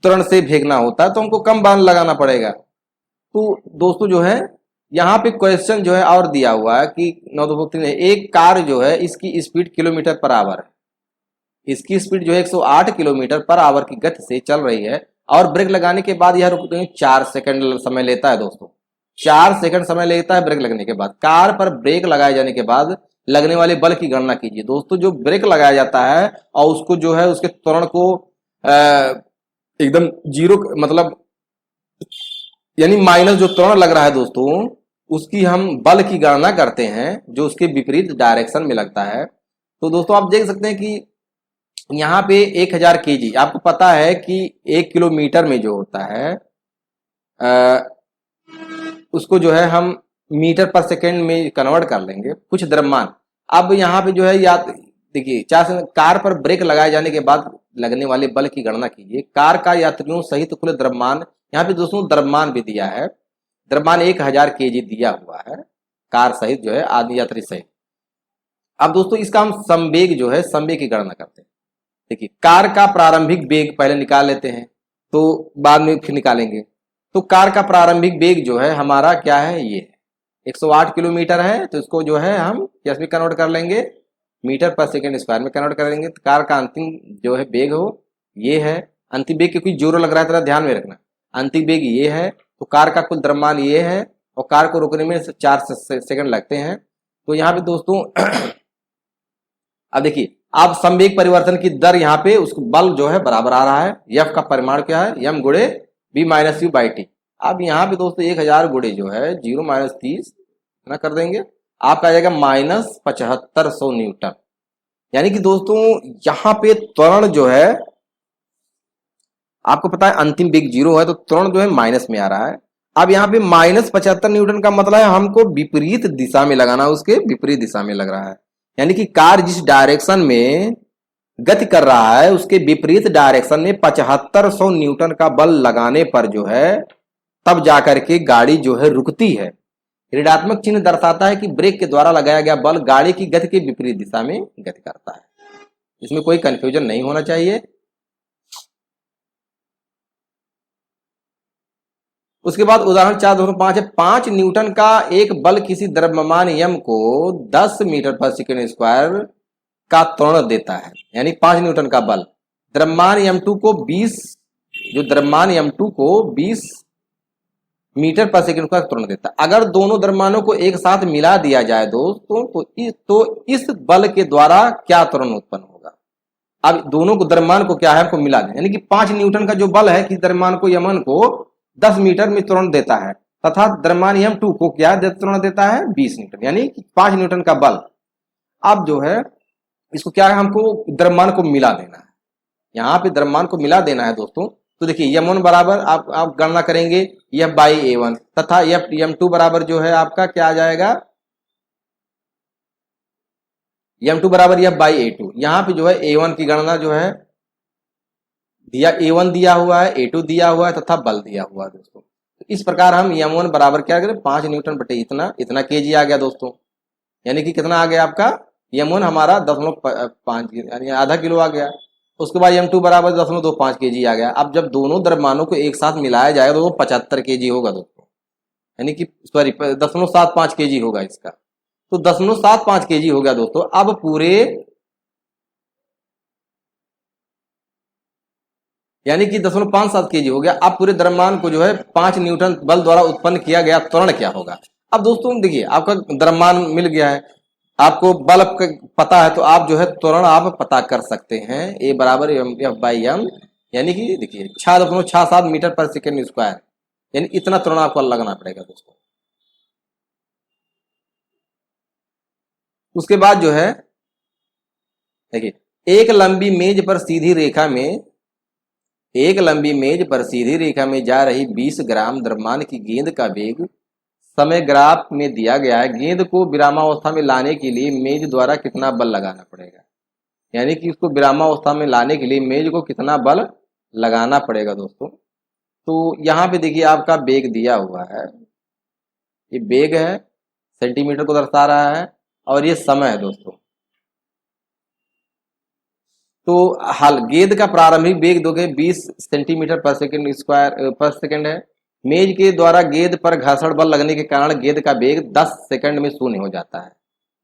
Speaker 1: त्वरण से भेजना होता है तो हमको कम बल लगाना पड़ेगा। तो दोस्तों जो है यहाँ पे क्वेश्चन जो है और दिया हुआ है कि 9 एक कार जो है इसकी स्पीड किलोमीटर पर आवर है, इसकी स्पीड जो है 108 किलोमीटर पर आवर की गति से चल रही है, और ब्रेक लगाने के बाद यह रुकते हैं 4 सेकंड समय लेता है दोस्तों, 4 सेकंड समय लेता है ब्रेक लगने के बाद। कार पर ब्रेक लगाए जाने के बाद लगने वाले बल की गणना कीजिए। दोस्तों जो ब्रेक लगाया जाता है और उसको जो है उसके त्वरण को एकदम जीरो, मतलब यानी माइनस जो त्वरण लग रहा है दोस्तों, उसकी हम बल की गणना करते हैं जो उसके विपरीत डायरेक्शन में लगता है। तो दोस्तों आप देख सकते हैं कि यहाँ पे 1000 kg, आपको पता है कि 1 किलोमीटर में जो होता है उसको जो है हम मीटर पर सेकेंड में कन्वर्ट कर लेंगे कुछ द्रव्यमान। अब यहाँ पे जो है या देखिए, कार पर ब्रेक लगाए जाने के बाद लगने वाले बल की गणना कीजिए। कार का यात्रियों सहित कुल द्रव्यमान, यहाँ पे दोस्तों द्रव्यमान भी दिया है, द्रव्यमान 1000 kg दिया हुआ है कार सहित जो है, आदि यात्री सहित। अब दोस्तों इसका हम संवेग जो है, संवेग की गणना करते हैं। देखिए, कार का प्रारंभिक वेग पहले निकाल लेते हैं, तो बाद में फिर निकालेंगे। तो कार का प्रारंभिक वेग जो है हमारा क्या है, ये 108 किलोमीटर है। तो इसको जो है हम किस में कन्वर्ट कर लेंगे, मीटर पर सेकेंड स्क्वायर में कन्वर्ट कर देंगे। तो कार का अंतिम जो है वेग हो ये है, अंतिम वेग क्योंकि जोर लग रहा है, तरह ध्यान में रखना, अंतिम वेग ये है। तो कार का कुल द्रव्यमान ये है, और कार को रोकने में 4 सेकंड लगते हैं। तो यहाँ पे दोस्तों अब देखिए, आप संवेग परिवर्तन की दर यहाँ पे उसको बल जो है बराबर आ रहा है, एफ का परिमाण क्या है, एम गुणे B minus U by T. अब यहाँ पे दोस्तों 1000 गुणे जो है 0 माइनस 30 इतना कर देंगे, आपका आ जाएगा माइनस 7500 न्यूटन। यानी कि दोस्तों यहाँ पे त्वरण जो है, आपको पता है अंतिम वेग 0 है, तो त्वरण जो है माइनस में आ रहा है। अब यहाँ पे माइनस 75 न्यूटन का मतलब है हमको विपरीत दिशा में लगाना, उसके विपरीत दिशा में लग रहा है। यानी कि कार जिस डायरेक्शन में गति कर रहा है उसके विपरीत डायरेक्शन में 7500 न्यूटन का बल लगाने पर जो है तब जाकर के गाड़ी जो है रुकती है। ऋणात्मक चिन्ह दर्शाता है कि ब्रेक के द्वारा लगाया गया बल गाड़ी की गति के विपरीत दिशा में गति करता है। इसमें कोई कंफ्यूजन नहीं होना चाहिए। उसके बाद उदाहरण 4.5 है, 5 न्यूटन का एक बल किसी द्रव्यमान यम को 10 मीटर पर सेकेंड स्क्वायर का त्वरण देता है। यानी 5 न्यूटन का बल द्रव्यमान m2 को 20, जो द्रव्यमान m2 को 20 मीटर पर सेकेंड स्क्वायर त्वरण देता है। अगर दोनों द्रव्यमानों को एक साथ मिला दिया जाए दोस्तों, तो इस बल के द्वारा क्या त्वरण उत्पन्न होगा। अब दोनों को द्रव्यमान को क्या है, आपको मिला दें, यानी कि 5 न्यूटन का जो बल है कि द्रव्यमान को यमन को 10 मीटर में त्वरण देता है, तथा द्रव्यमान m2 को क्या त्वरण देता है, 20 न्यूटन, यानी कि 5 न्यूटन का बल। अब जो है इसको क्या है, हमको द्रव्यमान को मिला देना है, यहाँ पे द्रव्यमान को मिला देना है दोस्तों। तो देखिए m1 बराबर आप गणना करेंगे f बाई a1, तथा m2 बराबर जो है आपका क्या आ जाएगा, m2 बराबर f बाई a2। यहाँ पे जो है a1 की गणना जो है दिया, a1 दिया हुआ है, a2 दिया हुआ है तथा बल दिया हुआ है दोस्तों। तो इस प्रकार हम m1 बराबर क्या करें, 5 न्यूटन बटे इतना kg आ गया दोस्तों। यानी कि कितना आ गया आपका, m1 हमारा 0.5 यानी आधा किलो आ गया। उसके बाद m2 बराबर 0.25 kg आ गया। अब जब दोनों द्रव्यमानों को एक साथ मिलाया जाएगा तो 75 kg होगा दोस्तों, यानी कि सॉरी 0.75 kg होगा इसका। तो 0.75 kg हो गया दोस्तों। अब पूरे यानी कि 0.57 kg हो गया। अब पूरे द्रव्यमान को जो है 5 न्यूटन बल द्वारा उत्पन्न किया गया त्वरण क्या होगा। अब दोस्तों देखिए, आपका द्रव्यमान मिल गया है, आपको बल पता है, तो आप जो है त्वरण आप पता कर सकते हैं। ए बराबर एफ बाई एम, यानी कि देखिए 6.67 मीटर पर सेकेंड स्क्वायर, यानी इतना त्वरण आपको लगना पड़ेगा दोस्तों। उसके बाद जो है देखिए, एक लंबी मेज पर सीधी रेखा में जा रही 20 ग्राम द्रव्यमान की गेंद का वेग समय ग्राफ में दिया गया है। गेंद को विरामावस्था में लाने के लिए मेज द्वारा कितना बल लगाना पड़ेगा, यानी कि इसको विरामावस्था में लाने के लिए मेज को कितना बल लगाना पड़ेगा दोस्तों। तो यहाँ पे देखिए आपका वेग दिया हुआ है, ये वेग है, सेंटीमीटर को दर्शा रहा है, और ये समय है दोस्तों। तो हाल गेंद का प्रारंभिक वेग दोगे 20 सेंटीमीटर पर सेकेंड स्क्वायर पर सेकेंड है। मेज के द्वारा गेंद पर घर्षण बल लगने के कारण गेंद का वेग 10 सेकंड में शून्य हो जाता है,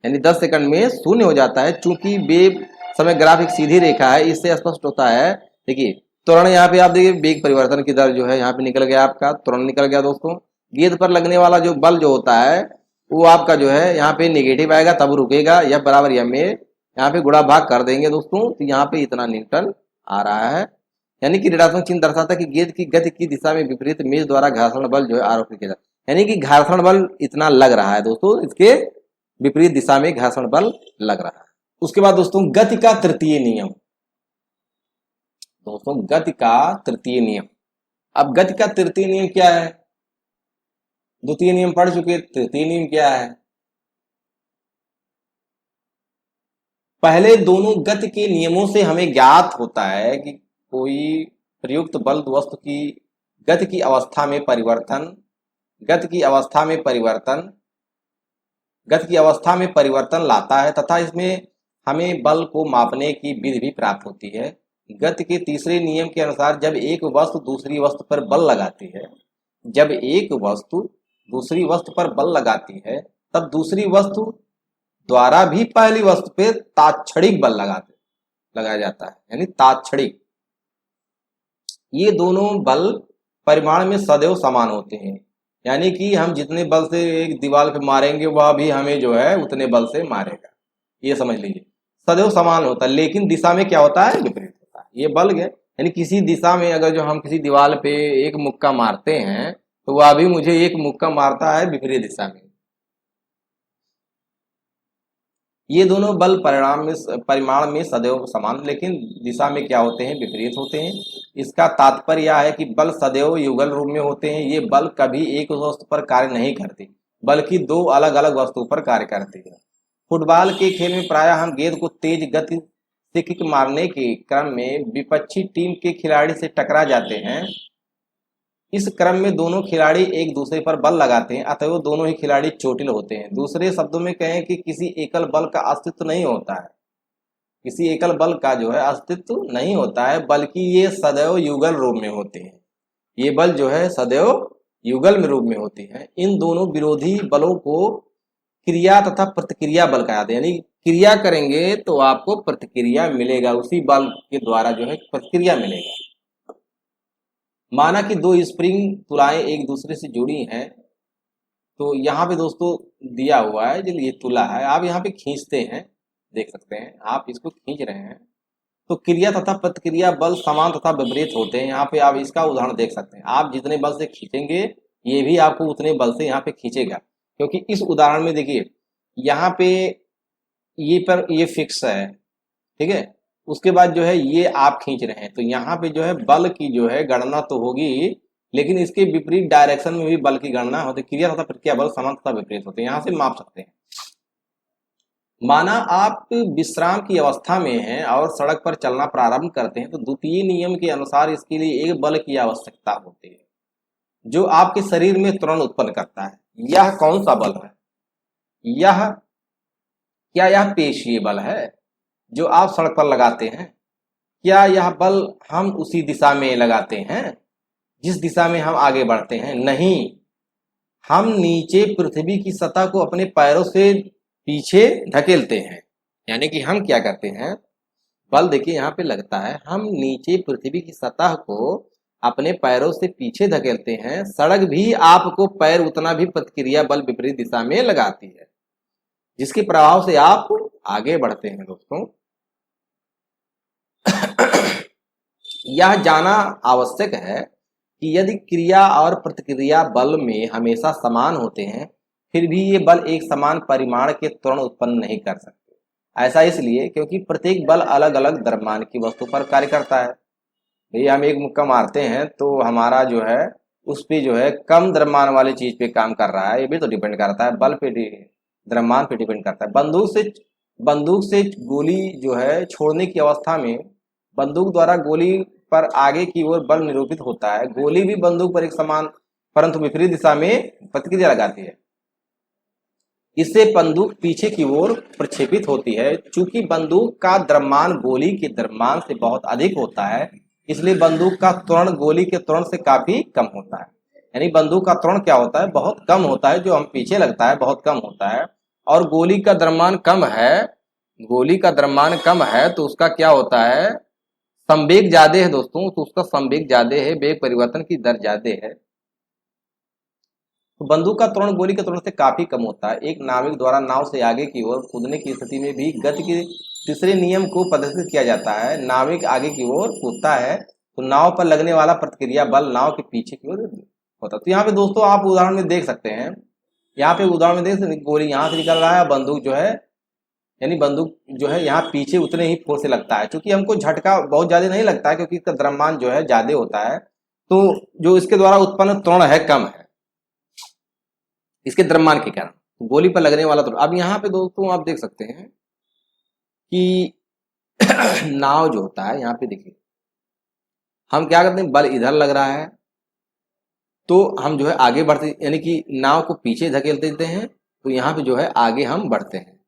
Speaker 1: यानी 10 सेकंड में शून्य हो जाता है। चूंकि वेग समय ग्राफ एक सीधी रेखा है, इससे स्पष्ट होता है। देखिए त्वरण यहाँ पे आप देखिए, वेग परिवर्तन की दर जो है यहाँ पे निकल गया, आपका त्वरण निकल गया दोस्तों। गेंद पर लगने वाला जो बल जो होता है वो आपका जो है यहाँ पे नेगेटिव आएगा, तब रुकेगा। यह बराबर यह में यहाँ पे गुणा भाग कर देंगे दोस्तों, तो यहाँ पे इतना न्यूटन आ रहा है। यानी कि ऋणात्मक चिन्ह दर्शाता है कि गेंद की गति की दिशा में विपरीत मेज द्वारा घर्षण बल जो है आरोपित किया जाता है। यानी कि घर्षण बल इतना लग रहा है दोस्तों, इसके विपरीत दिशा में घर्षण बल लग रहा है। उसके बाद दोस्तों गति का तृतीय नियम। दोस्तों गति का तृतीय नियम, अब गति का तृतीय नियम क्या है? द्वितीय नियम पढ़ चुके, तृतीय नियम क्या है? पहले दोनों गति के नियमों से हमें ज्ञात होता है कि कोई प्रयुक्त बल वस्तु की गति की अवस्था में परिवर्तन गति की अवस्था में परिवर्तन लाता है तथा इसमें हमें बल को मापने की विधि भी प्राप्त होती है। गति के तीसरे नियम के अनुसार जब एक वस्तु दूसरी वस्तु पर बल लगाती है तब दूसरी वस्तु द्वारा भी पहली वस्तु पर तात्क्षणिक बल लगाया जाता है, यानी तात्क्षणिक। ये दोनों बल परिमाण में सदैव समान होते हैं, यानी कि हम जितने बल से एक दीवार पे मारेंगे वह भी हमें जो है उतने बल से मारेगा, ये समझ लीजिए। सदैव समान होता है, लेकिन दिशा में क्या होता है? विपरीत होता है। ये बल है, यानी किसी दिशा में अगर जो हम किसी दीवार पे एक मुक्का मारते हैं तो वह भी मुझे एक मुक्का मारता है विपरीत दिशा में। ये दोनों बल परिमाण में सदैव समान, लेकिन दिशा में क्या होते हैं? विपरीत होते हैं। इसका तात्पर्य यह है कि बल सदैव युगल रूप में होते हैं। ये बल कभी एक वस्तु पर कार्य नहीं करते, बल्कि दो अलग अलग वस्तुओं पर कार्य करते हैं। फुटबॉल के खेल में प्रायः हम गेंद को तेज गति से किक मारने के क्रम में विपक्षी टीम के खिलाड़ी से टकरा जाते हैं। इस क्रम में दोनों खिलाड़ी एक दूसरे पर बल लगाते हैं, अतः वो दोनों ही खिलाड़ी चोटिल होते हैं। दूसरे शब्दों में कहें कि किसी एकल बल का अस्तित्व नहीं होता है, किसी एकल बल का जो है अस्तित्व नहीं होता है, बल्कि ये सदैव युगल रूप में होते हैं। ये बल जो है सदैव युगल में रूप में होते हैं। इन दोनों विरोधी बलों को क्रिया तथा प्रतिक्रिया बल कहा जाता है, यानी क्रिया करेंगे तो आपको प्रतिक्रिया मिलेगा, उसी बल के द्वारा जो है प्रतिक्रिया मिलेगा। माना कि दो स्प्रिंग तुलाएं एक दूसरे से जुड़ी हैं, तो यहाँ पे दोस्तों दिया हुआ है, जो ये तुला है, आप यहाँ पे खींचते हैं, देख सकते हैं आप इसको खींच रहे हैं, तो क्रिया तथा प्रतिक्रिया बल समान तथा विपरीत होते हैं। यहाँ पे आप इसका उदाहरण देख सकते हैं, आप जितने बल से खींचेंगे ये भी आपको उतने बल से यहाँ पे खींचेगा, क्योंकि इस उदाहरण में देखिए यहाँ पे ये फिक्स है, ठीक है। उसके बाद जो है ये आप खींच रहे हैं, तो यहाँ पे जो है बल की जो है गणना तो होगी, लेकिन इसके विपरीत डायरेक्शन में भी बल की गणना होती है। क्रिया तथा प्रतिक्रिया बल समान तथा विपरीत होते हैं, यहाँ से माप सकते हैं। माना आप विश्राम की अवस्था में हैं और सड़क पर चलना प्रारंभ करते हैं, तो द्वितीय नियम के अनुसार इसके लिए एक बल की आवश्यकता होती है जो आपके शरीर में तुरंत उत्पन्न करता है। यह कौन सा बल है? क्या यह पेशीय बल है जो आप सड़क पर लगाते हैं? क्या यह बल हम उसी दिशा में लगाते हैं जिस दिशा में हम आगे बढ़ते हैं? नहीं, हम नीचे पृथ्वी की सतह को अपने पैरों से पीछे धकेलते हैं। यानी कि हम क्या करते हैं, बल देखिए यहाँ पे लगता है, हम नीचे पृथ्वी की सतह को अपने पैरों से पीछे धकेलते हैं। सड़क भी आपको पैर उतना भी प्रतिक्रिया बल विपरीत दिशा में लगाती है, जिसके प्रभाव से आप आगे बढ़ते हैं। दोस्तों यह जाना आवश्यक है कि यदि क्रिया और प्रतिक्रिया बल में हमेशा समान होते हैं, फिर भी ये बल एक समान परिमाण के त्वरण उत्पन्न नहीं कर सकते। ऐसा इसलिए क्योंकि प्रत्येक बल अलग अलग द्रव्यमान की वस्तु पर कार्य करता है। भाई हम एक मुक्का मारते हैं तो हमारा जो है उस पे जो है कम द्रव्यमान वाली चीज पे काम कर रहा है, ये भी तो डिपेंड करता है, बल पे द्रव्यमान पे डिपेंड करता है। बंदूक से गोली जो है छोड़ने की अवस्था में बंदूक द्वारा गोली पर आगे की ओर बल निरूपित होता है। गोली भी बंदूक पर एक समान परंतु विपरीत दिशा में प्रतिक्रिया लगाती है। इससे बंदूक पीछे की ओर प्रक्षेपित होती है। चूंकि बंदूक का द्रव्यमान गोली के द्रव्यमान से बहुत अधिक होता है, इसलिए बंदूक का त्वरण गोली के त्वरण से काफी कम होता है। यानी बंदूक का त्वरण क्या होता है, बहुत कम होता है, जो हम पीछे लगता है बहुत कम होता है। और गोली का द्रव्यमान कम है तो उसका क्या होता है, संवेग ज्यादा है दोस्तों, तो उसका संवेग ज्यादा है, वेग परिवर्तन की दर ज्यादा है। तो बंदूक का त्वरण गोली के त्वरण से काफी कम होता है। एक नाविक द्वारा नाव से आगे की ओर कूदने की स्थिति में भी गति के तीसरे नियम को प्रदर्शित किया जाता है। नाविक आगे की ओर कूदता है तो नाव पर लगने वाला प्रतिक्रिया बल नाव के पीछे की ओर होता। तो यहाँ पे दोस्तों आप उदाहरण में देख सकते हैं, यहाँ पे उदाहरण में देख सकते हैं गोली यहाँ से निकल रहा है, बंदूक जो है यानी बंदूक जो है यहाँ पीछे उतने ही फोर्स से लगता है। क्योंकि हमको झटका बहुत ज्यादा नहीं लगता है, क्योंकि इसका द्रव्यमान जो है ज्यादा होता है, तो जो इसके द्वारा उत्पन्न त्वरण है कम है इसके द्रव्यमान के कारण, तो गोली पर लगने वाला त्वरण। अब यहाँ पे दोस्तों आप देख सकते हैं कि नाव जो होता है, यहाँ पे देखिए हम क्या करते हैं, बल इधर लग रहा है तो हम जो है आगे बढ़ते, यानी कि नाव को पीछे धकेल देते हैं, तो यहाँ पे जो है आगे हम बढ़ते हैं।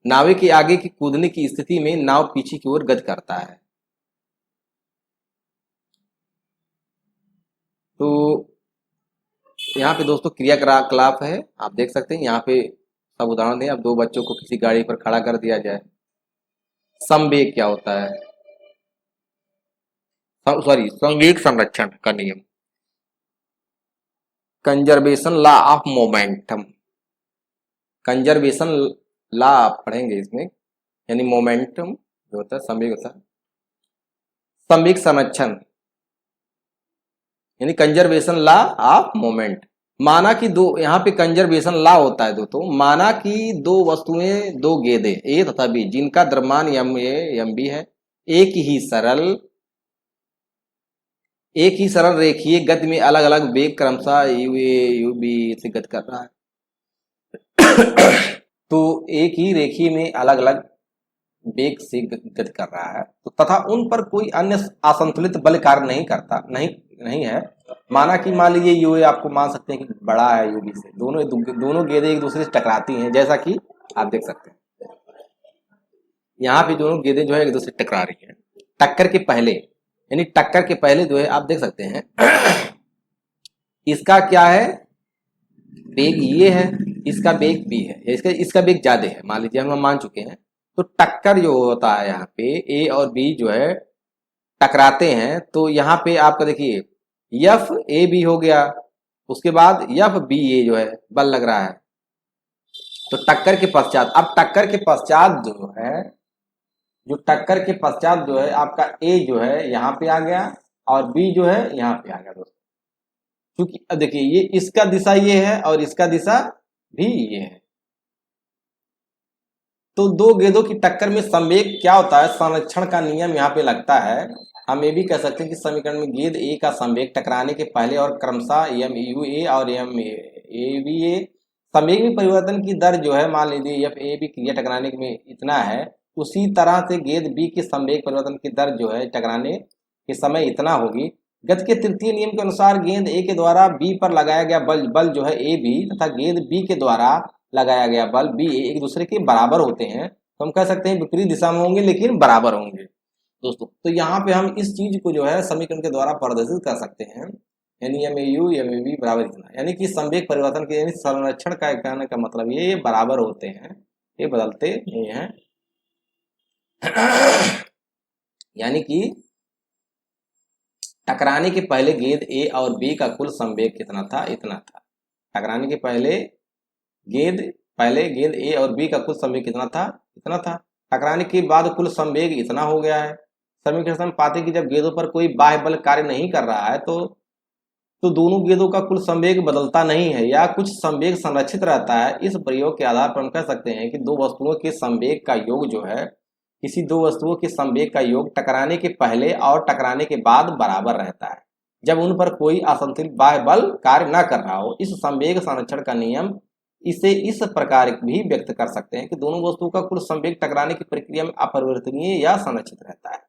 Speaker 1: नावे के आगे की कूदने की स्थिति में नाव पीछे की ओर गति करता है। तो यहाँ पे दोस्तों क्रियाकलाप है, आप देख सकते हैं यहाँ पे सब उदाहरण दें। अब दो बच्चों को किसी गाड़ी पर खड़ा कर दिया जाए, संवेग क्या होता है, सॉरी संवेग संरक्षण का नियम, conservation law of momentum, conservation law आप पढ़ेंगे इसमें, यानी मोमेंटम जो होता है संवेग होता है, संवेग संरक्षण यानी कंजर्वेशन लॉ ऑफ मोमेंट। माना कि दो, यहाँ पे कंजर्वेशन लॉ होता है दोस्तों, माना कि दो वस्तुएं, दो गेंदें ए तथा बी जिनका द्रव्यमान यम ए यम बी है, एक ही सरल रेखीय गति में अलग अलग वेग क्रमशः यू ए यू बी से गति कर रहा है। तो एक ही रेखीय में अलग अलग वेग से गति कर रहा है, तो तथा उन पर कोई अन्य असंतुलित बल कार्य नहीं है। माना कि मान लीजिए यू ए, आपको मान सकते हैं कि बड़ा है यू बी से, दोनों गेंदें एक दूसरे से टकराती हैं, जैसा कि आप देख सकते हैं यहाँ पे दोनों गेंदें जो है एक दूसरे से टकरा रही हैं। टक्कर के पहले, यानी टक्कर के पहले जो है आप देख सकते हैं इसका क्या है, वेग ये है, इसका वेग बी है, इसका वेग ज्यादा है, मान लीजिए हम मान चुके हैं। तो टक्कर जो होता है यहाँ पे ए और बी जो है टकराते हैं, तो यहाँ पे आपका देखिए एफ ए बी हो गया, उसके बाद एफ बी ए जो है बल लग रहा है। तो टक्कर के पश्चात, अब टक्कर के पश्चात जो है आपका ए जो है यहाँ पे आ गया और बी जो है यहाँ पे आ गया दोस्तों। क्योंकि अब देखिए ये इसका दिशा ये है और इसका दिशा भी ये है, तो दो गेंदों की टक्कर में संवेग क्या होता है, संरक्षण का नियम यहाँ पे लगता है। हम ये भी कह सकते हैं कि समीकरण में गेंद ए का संवेग टकराने के पहले और क्रमशः एम यू ए और एम ए बी ए, संवेग में परिवर्तन की दर जो है, मान लीजिए एफ ए बी क्रिया टकराने में इतना है, उसी तरह से गेंद बी के संवेग परिवर्तन की दर जो है टकराने के समय इतना होगी। गति के तृतीय नियम के अनुसार गेंद ए के द्वारा बी पर लगाया गया बल जो है ए बी तथा गेंद बी के द्वारा लगाया गया बल बी ए एक दूसरे के बराबर होते हैं। तो हम कह सकते हैं विपरीत दिशा में होंगे लेकिन बराबर होंगे दोस्तों। तो यहाँ पे हम इस चीज को जो है समीकरण के द्वारा प्रदर्शित कर सकते हैं, यानी M A U M A B बराबर इतना, यानी कि संवेग परिवर्तन के यानी संरक्षण का कहने का मतलब ये बराबर होते हैं, ये बदलते नहीं हैं। यानी कि टकराने के पहले गेंद ए और बी का कुल संवेग कितना था, इतना था। टकराने के पहले गेंद ए और बी का कुल संवेग कितना था, इतना था। टकराने के बाद कुल संवेग इतना हो गया है। समीकरण में पाते कि जब गेंदों पर कोई बाह्य बल कार्य नहीं कर रहा है तो दोनों गेंदों का कुल संवेग बदलता नहीं है या कुछ संवेग संरक्षित रहता है। इस प्रयोग के आधार पर हम कह सकते हैं कि दो वस्तुओं के संवेग का योग जो है, किसी दो वस्तुओं के संवेग का योग टकराने के पहले और टकराने के बाद बराबर रहता है जब उन पर कोई असंतुलित बाह्य बल कार्य न कर रहा हो। इस संवेग संरक्षण का नियम इसे इस प्रकार भी व्यक्त कर सकते हैं कि दोनों वस्तुओं का कुल संवेग टकराने की प्रक्रिया में अपरिवर्तनीय या संरक्षित रहता है,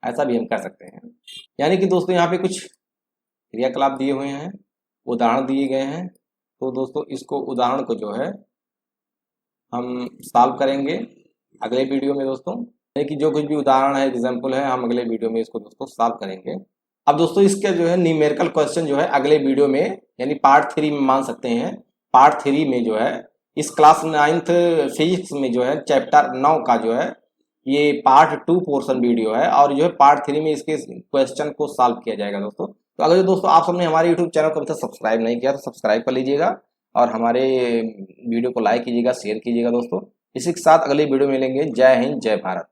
Speaker 1: ऐसा भी हम कर सकते हैं। यानी कि दोस्तों यहाँ पे कुछ क्रियाकलाप दिए हुए हैं, उदाहरण दिए गए हैं। तो दोस्तों इसको उदाहरण को जो है हम सॉल्व करेंगे अगले वीडियो में दोस्तों, यानी कि जो कुछ भी उदाहरण है, एग्जाम्पल है, हम अगले वीडियो में इसको दोस्तों सॉल्व करेंगे। अब दोस्तों इसका जो है न्यूमेरिकल क्वेश्चन जो है अगले वीडियो में यानी पार्ट 3 में मान सकते हैं। पार्ट 3 में जो है इस क्लास 9th फिजिक्स में जो है चैप्टर 9 का जो है ये पार्ट 2 पोर्शन वीडियो है और जो है पार्ट 3 में इसके क्वेश्चन को सॉल्व किया जाएगा दोस्तों। तो अगर दोस्तों आप सबने हमारे यूट्यूब चैनल को अभी तक सब्सक्राइब नहीं किया तो सब्सक्राइब कर लीजिएगा और हमारे वीडियो को लाइक कीजिएगा, शेयर कीजिएगा दोस्तों। इसी के साथ अगले वीडियो में मिलेंगे। जय हिंद, जय भारत।